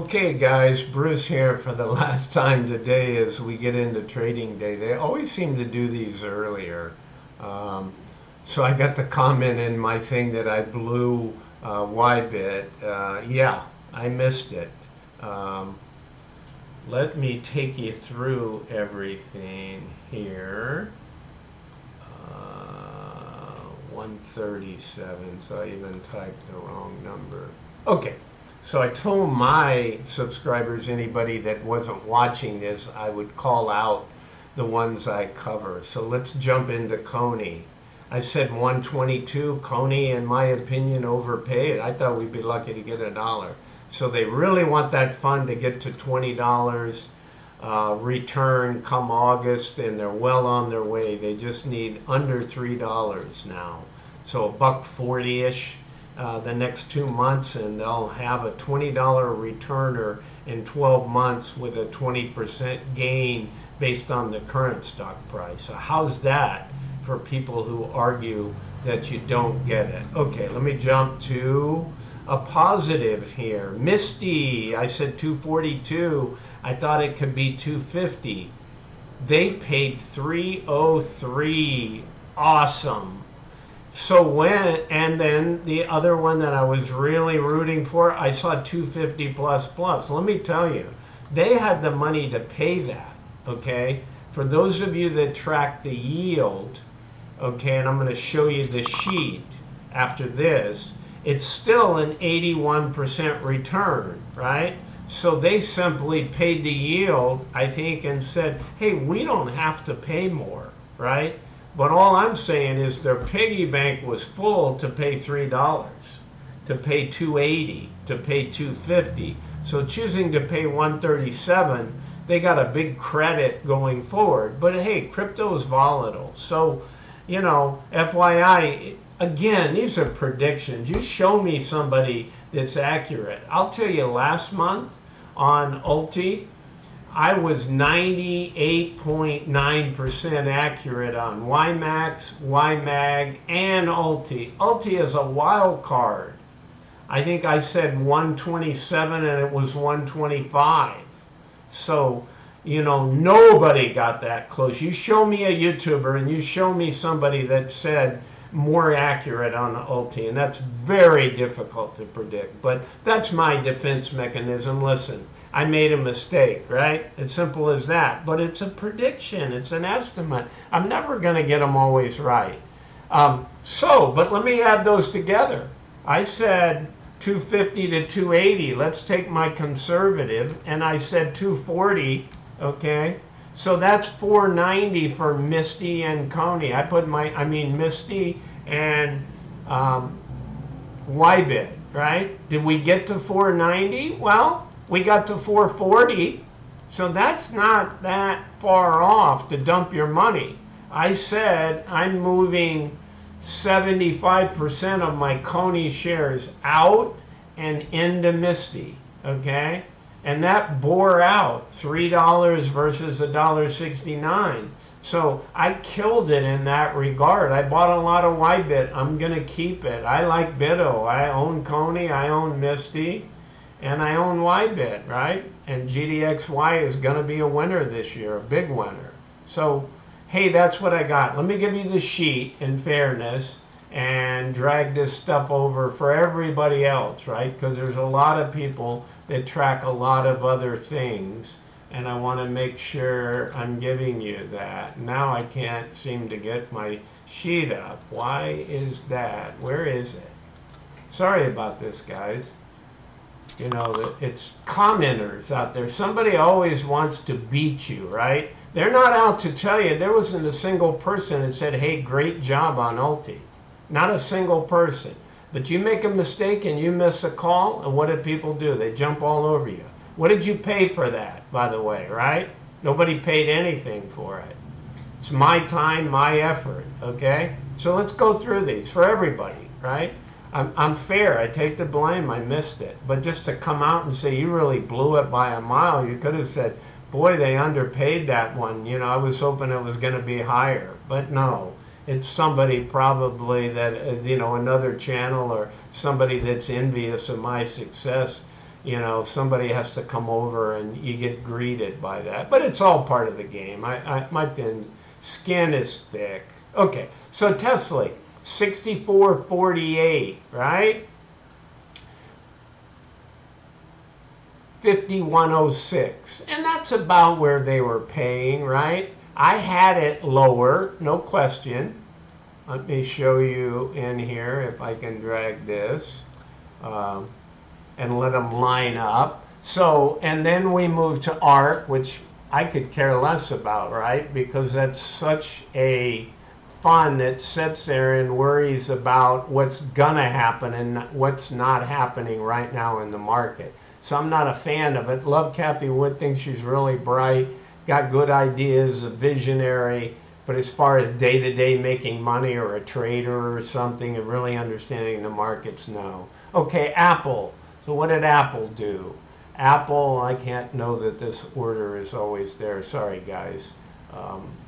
Okay guys, Bruce here for the last time today as we get into trading day. They always seem to do these earlier. So I got the comment in my thing that I blew YBIT. Yeah, I missed it. Let me take you through everything here. 137, so I even typed the wrong number. Okay. So I told my subscribers, anybody that wasn't watching this, I would call out the ones I cover. So let's jump into CONY. I said 122. CONY, in my opinion, overpaid. I thought we'd be lucky to get $1. So they really want that fund to get to $20 return come August, and they're well on their way. They just need under $3 now. So $1.40-ish. The next 2 months, and they'll have a $20 returner in 12 months with a 20% gain based on the current stock price. So how's that for people who argue that you don't get it? Okay, let me jump to a positive here. MSTY, I said 242. I thought it could be 250. They paid 303. Awesome. So and then the other one that I was really rooting for, I saw 250 plus. Let me tell you, they had the money to pay that, okay? For those of you that track the yield, okay, and I'm going to show you the sheet after this, it's still an 81% return, right? So they simply paid the yield, I think, and said, hey, we don't have to pay more, right? But all I'm saying is their piggy bank was full to pay $3, to pay $2.80, to pay $2.50. So choosing to pay $1.37, they got a big credit going forward. But hey, crypto is volatile. So, you know, FYI, again, these are predictions. You show me somebody that's accurate. I'll tell you, last month on Ulti, I was 98.9% accurate on YMAX, YMAG, and Ulti. Ulti is a wild card. I think I said 127 and it was 125. So, you know, nobody got that close. You show me a YouTuber and you show me somebody that said more accurate on the Ulti, and that's very difficult to predict. But that's my defense mechanism. Listen, I made a mistake, right? As simple as that. But it's a prediction. It's an estimate. I'm never going to get them always right. But let me add those together. I said 250 to 280. Let's take my conservative. And I said 240. Okay. So that's 490 for MSTY and CONY. I put MSTY and YBIT, right? Did we get to 490? Well, we got to 440, so that's not that far off to dump your money. I said I'm moving 75% of my CONY shares out and into MSTY, okay? And that bore out $3 versus $1.69. So I killed it in that regard. I bought a lot of YBIT. I'm going to keep it. I like BITO. I own CONY. I own MSTY. And I own YBIT, right? And GDXY is going to be a winner this year, a big winner. So, hey, that's what I got. Let me give you the sheet in fairness and drag this stuff over for everybody else, right? Because there's a lot of people that track a lot of other things, and I want to make sure I'm giving you that. Now I can't seem to get my sheet up. Why is that? Where is it? Sorry about this, guys. You know, it's commenters out there. Somebody always wants to beat you, right? They're not out to tell you. There wasn't a single person that said, hey, great job on Ulti. Not a single person. But you make a mistake and you miss a call, and what do people do? They jump all over you. What did you pay for that, by the way, right? Nobody paid anything for it. It's my time, my effort, okay? So let's go through these for everybody, right? I'm fair. I take the blame. I missed it. But just to come out and say you really blew it by a mile, you could have said, boy, they underpaid that one. You know, I was hoping it was going to be higher. But no, it's somebody probably that, you know, another channel or somebody that's envious of my success, you know, somebody has to come over and you get greeted by that. But it's all part of the game. My skin is thick. Okay, so TSLY, 64.48, right? 51.06, and that's about where they were paying, right? I had it lower, no question. Let me show you in here if I can drag this and let them line up. So, and then we move to ARK, which I could care less about, right? Because that's such a fund that sits there and worries about what's gonna happen and what's not happening right now in the market. So I'm not a fan of it. Love Kathy Wood, think she's really bright, got good ideas, a visionary, but as far as day-to-day making money or a trader or something and really understanding the markets, no. Okay, Apple. So what did Apple do? Apple, I can't know that this order is always there. Sorry, guys,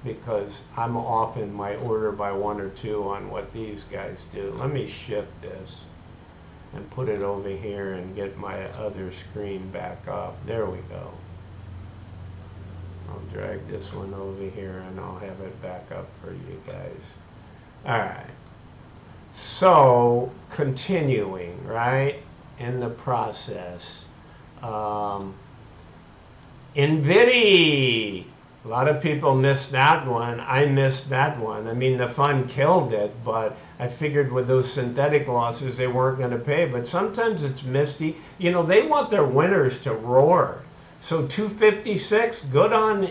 because I'm off in my order by 1 or 2 on what these guys do. Let me shift this and put it over here and get my other screen back up. There we go. I'll drag this one over here and I'll have it back up for you guys. All right. So, continuing, right, in the process. NVDY. A lot of people missed that one. I missed that one. I mean, the fund killed it, but I figured with those synthetic losses, they weren't going to pay. But sometimes it's misty. You know, they want their winners to roar. So 256, good on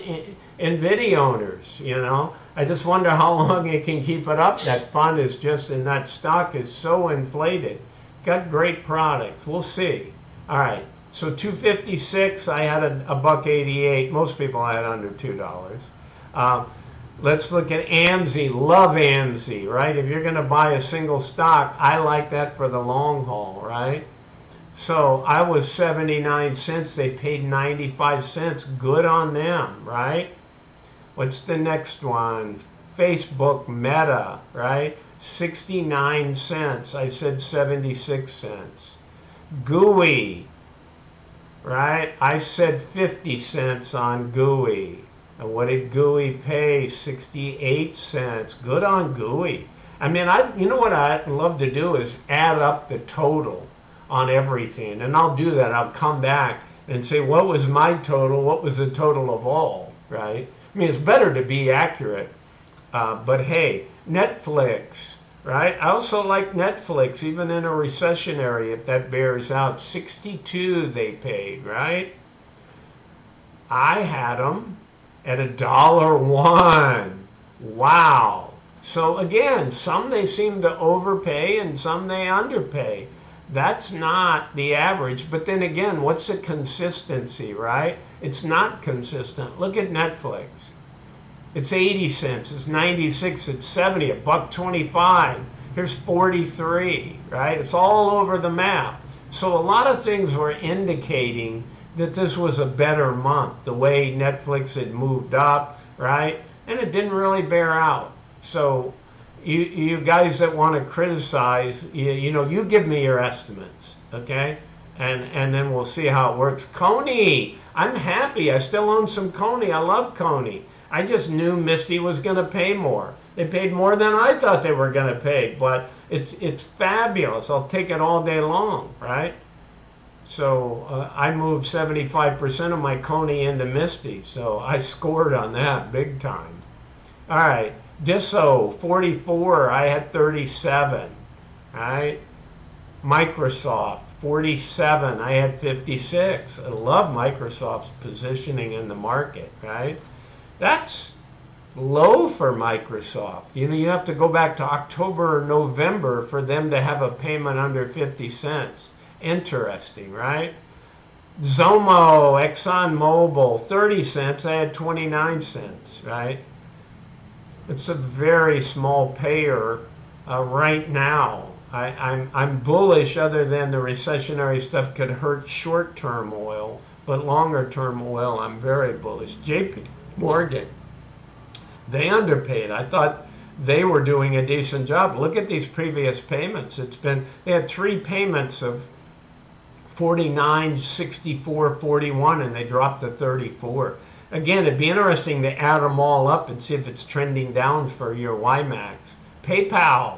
NVDY owners, you know. I just wonder how long it can keep it up. That fund is just, and that stock is so inflated. Got great products. We'll see. All right. So 256, I had a $1.88. Most people had under $2. Let's look at AMDY. Love AMDY, right? If you're going to buy a single stock, I like that for the long haul, right? So I was 79 cents. They paid 95 cents. Good on them, right? What's the next one? Facebook Meta, right? 69 cents. I said 76 cents. GOOY, right? I said 50 cents on GOOY. And what did GOOY pay? 68 cents. Good on GOOY. I mean, you know what I'd love to do is add up the total on everything. And I'll do that. I'll come back and say, what was my total? What was the total of all, right? I mean, it's better to be accurate. But hey, Netflix, right? I also like Netflix, even in a recessionary, if that bears out. 62 they paid, right? I had them at $1.01. Wow. So again, some they seem to overpay and some they underpay. That's not the average. But then again, what's the consistency, right? It's not consistent. Look at Netflix. It's 80 cents, it's 96, it's 70, $1.25. Here's 43, right? It's all over the map. So a lot of things were indicating that this was a better month, the way Netflix had moved up, right? And it didn't really bear out. So you guys that want to criticize, you know, you give me your estimates, okay? And then we'll see how it works. CONY, I'm happy. I still own some CONY. I love CONY. I just knew MSTY was going to pay more. They paid more than I thought they were going to pay, but it's fabulous. I'll take it all day long, right? So I moved 75% of my CONY into MSTY, so I scored on that big time. All right, DISO 44, I had 37, right? Microsoft 47, I had 56. I love Microsoft's positioning in the market, right? That's low for Microsoft. You know, you have to go back to October or November for them to have a payment under 50 cents. Interesting, right? XOMO, ExxonMobil, 30 cents. I had 29 cents, right? It's a very small payer right now. I'm bullish, other than the recessionary stuff could hurt short-term oil, but longer-term oil, I'm very bullish. JP Morgan, they underpaid. I thought they were doing a decent job. Look at these previous payments. They had 3 payments of 49, 64, 41, and they dropped to 34. Again, it'd be interesting to add them all up and see if it's trending down for your YMAX. PayPal,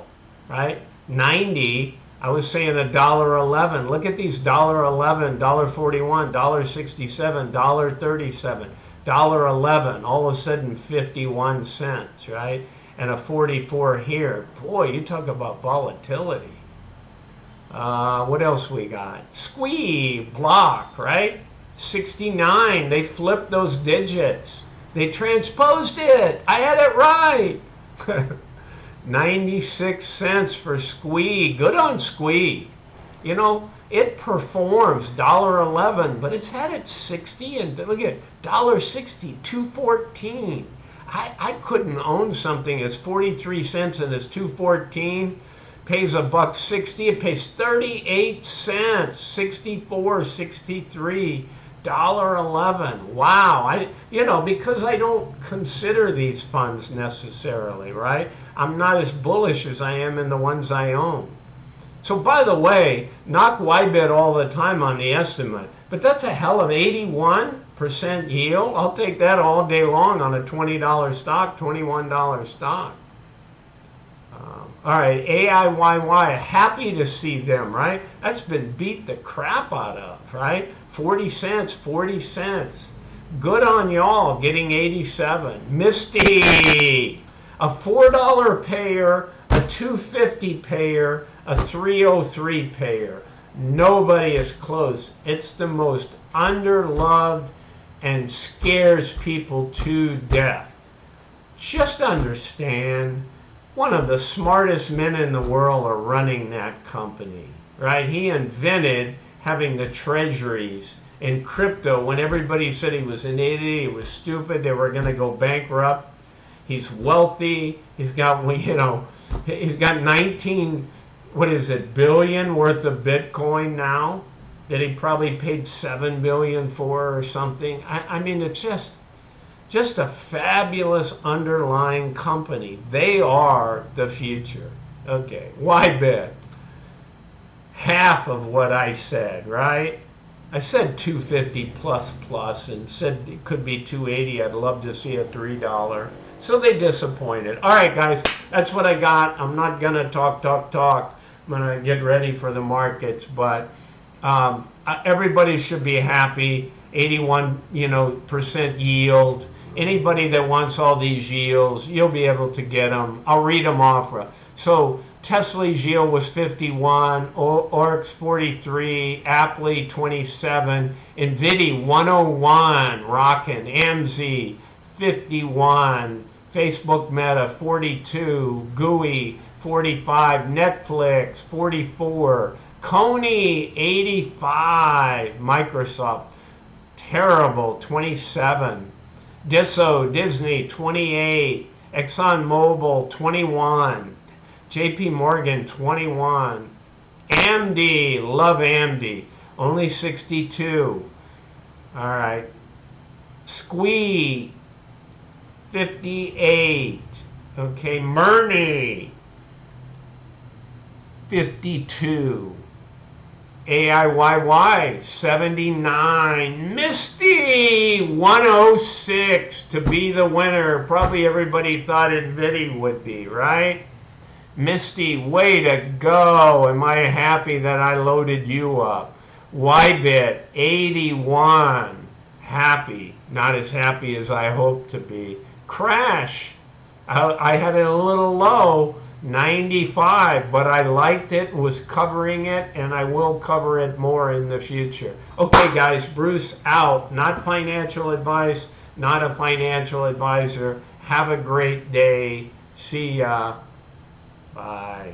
right? 90. I was saying $1.11. Look at these $1.11, $1.41, $1.67, $1.37, $1.11. All of a sudden, 51 cents, right? And a 44 here. Boy, you talk about volatility. What else we got? SQUEE, block, right? 69. They flipped those digits. They transposed it. I had it right. 96 cents for SQUEE. Good on SQUEE. You know, it performs $1.11, but it's had it 60 and look at $1.60, 214. I couldn't own something that's 43 cents and it's 214. Pays $1.60. It pays 38 cents, 64, 63. $1.11. Wow. Because I don't consider these funds necessarily, right? I'm not as bullish as I am in the ones I own. So by the way, knock YBIT all the time on the estimate, but that's a hell of 81% yield. I'll take that all day long on a $20 stock, $21 stock. All right, AIYY, happy to see them, right? That's been beat the crap out of, right? 40 cents, 40 cents. Good on y'all, getting 87. MSTY, a $4 payer, a $2.50 payer, a $3.03 payer. Nobody is close. It's the most underloved and scares people to death. Just understand, one of the smartest men in the world are running that company, right? He invented having the treasuries in crypto when everybody said he was an idiot, he was stupid, they were going to go bankrupt. He's wealthy. He's got, he's got 19, billion worth of Bitcoin now that he probably paid $7 billion for or something. I mean, it's just a fabulous underlying company. They are the future. Okay, YBIT. Half of what I said, right? I said 250 plus and said it could be 280. I'd love to see a $3. So they disappointed. All right, guys, that's what I got. I'm not going to talk. I'm going to get ready for the markets, but everybody should be happy. 81% yield. Anybody that wants all these yields, you'll be able to get them. I'll read them off. So TSLY's yield was 51, OARK's 43, APLY 27, NVDY 101, rockin', AMDY 51, Facebook Meta 42, GOOY 45, Netflix 44, CONY 85, Microsoft terrible 27, DISO Disney 28, ExxonMobil 21, JPMorgan 21, AMDY, love AMDY, only 62. All right, SQUEE 58. Okay, MRNY 52. AIYY 79. MSTY 106 to be the winner. Probably everybody thought NVDY would be, right? MSTY, way to go. Am I happy that I loaded you up? YBIT 81. Happy. Not as happy as I hoped to be. Crash. I had it a little low. 95, but I liked it, was covering it, and I will cover it more in the future. Okay, guys, Bruce out. Not financial advice, not a financial advisor. Have a great day. See ya. Bye.